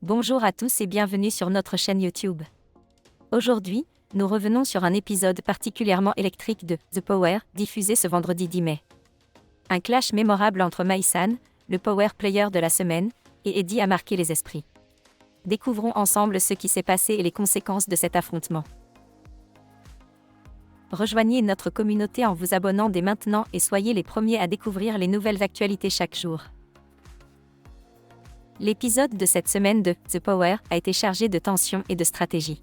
Bonjour à tous et bienvenue sur notre chaîne YouTube. Aujourd'hui, nous revenons sur un épisode particulièrement électrique de The Power, diffusé ce vendredi 10 mai. Un clash mémorable entre Mai-san, le Power Player de la semaine, et Eddie a marqué les esprits. Découvrons ensemble ce qui s'est passé et les conséquences de cet affrontement. Rejoignez notre communauté en vous abonnant dès maintenant et soyez les premiers à découvrir les nouvelles actualités chaque jour. L'épisode de cette semaine de The Power a été chargé de tension et de stratégie.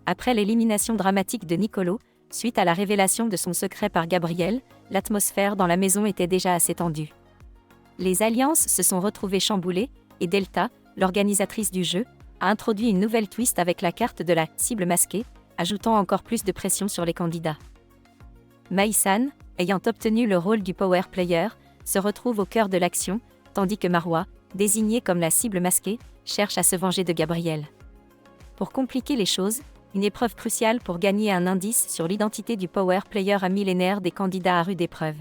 Après l'élimination dramatique de Nicolo, suite à la révélation de son secret par Gabriel, l'atmosphère dans la maison était déjà assez tendue. Les alliances se sont retrouvées chamboulées, et Delta, l'organisatrice du jeu, a introduit une nouvelle twist avec la carte de la cible masquée, ajoutant encore plus de pression sur les candidats. Mai-san, ayant obtenu le rôle du Power Player, se retrouve au cœur de l'action, tandis que Marwa, désignée comme la cible masquée, cherche à se venger de Gabriel. Pour compliquer les choses, une épreuve cruciale pour gagner un indice sur l'identité du Power Player à millénaire des candidats à rude épreuve.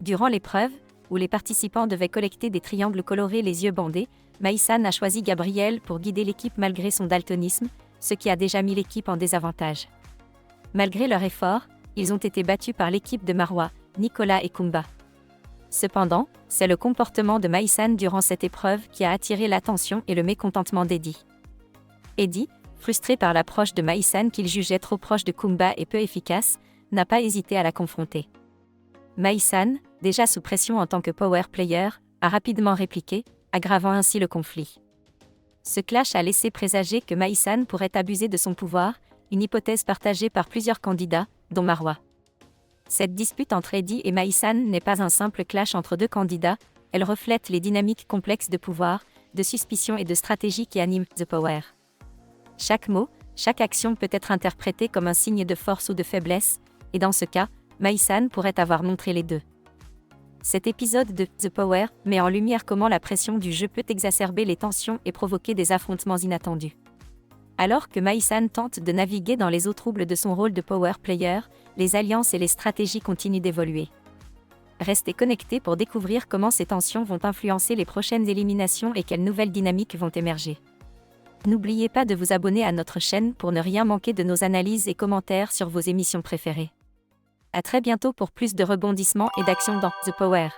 Durant l'épreuve, où les participants devaient collecter des triangles colorés les yeux bandés, Mai-san a choisi Gabriel pour guider l'équipe malgré son daltonisme, ce qui a déjà mis l'équipe en désavantage. Malgré leur effort, ils ont été battus par l'équipe de Marwa, Nicolas et Kumba. Cependant, c'est le comportement de Mai-san durant cette épreuve qui a attiré l'attention et le mécontentement d'Eddie. Eddie, frustré par l'approche de Mai-san qu'il jugeait trop proche de Kumba et peu efficace, n'a pas hésité à la confronter. Mai-san, déjà sous pression en tant que power player, a rapidement répliqué, aggravant ainsi le conflit. Ce clash a laissé présager que Mai-san pourrait abuser de son pouvoir, une hypothèse partagée par plusieurs candidats, dont Marwa. Cette dispute entre Eddie et Mai-san n'est pas un simple clash entre deux candidats, elle reflète les dynamiques complexes de pouvoir, de suspicion et de stratégie qui animent The Power. Chaque mot, chaque action peut être interprétée comme un signe de force ou de faiblesse, et dans ce cas, Mai-san pourrait avoir montré les deux. Cet épisode de The Power met en lumière comment la pression du jeu peut exacerber les tensions et provoquer des affrontements inattendus. Alors que Mai-san tente de naviguer dans les eaux troubles de son rôle de power player, les alliances et les stratégies continuent d'évoluer. Restez connectés pour découvrir comment ces tensions vont influencer les prochaines éliminations et quelles nouvelles dynamiques vont émerger. N'oubliez pas de vous abonner à notre chaîne pour ne rien manquer de nos analyses et commentaires sur vos émissions préférées. À très bientôt pour plus de rebondissements et d'actions dans The Power.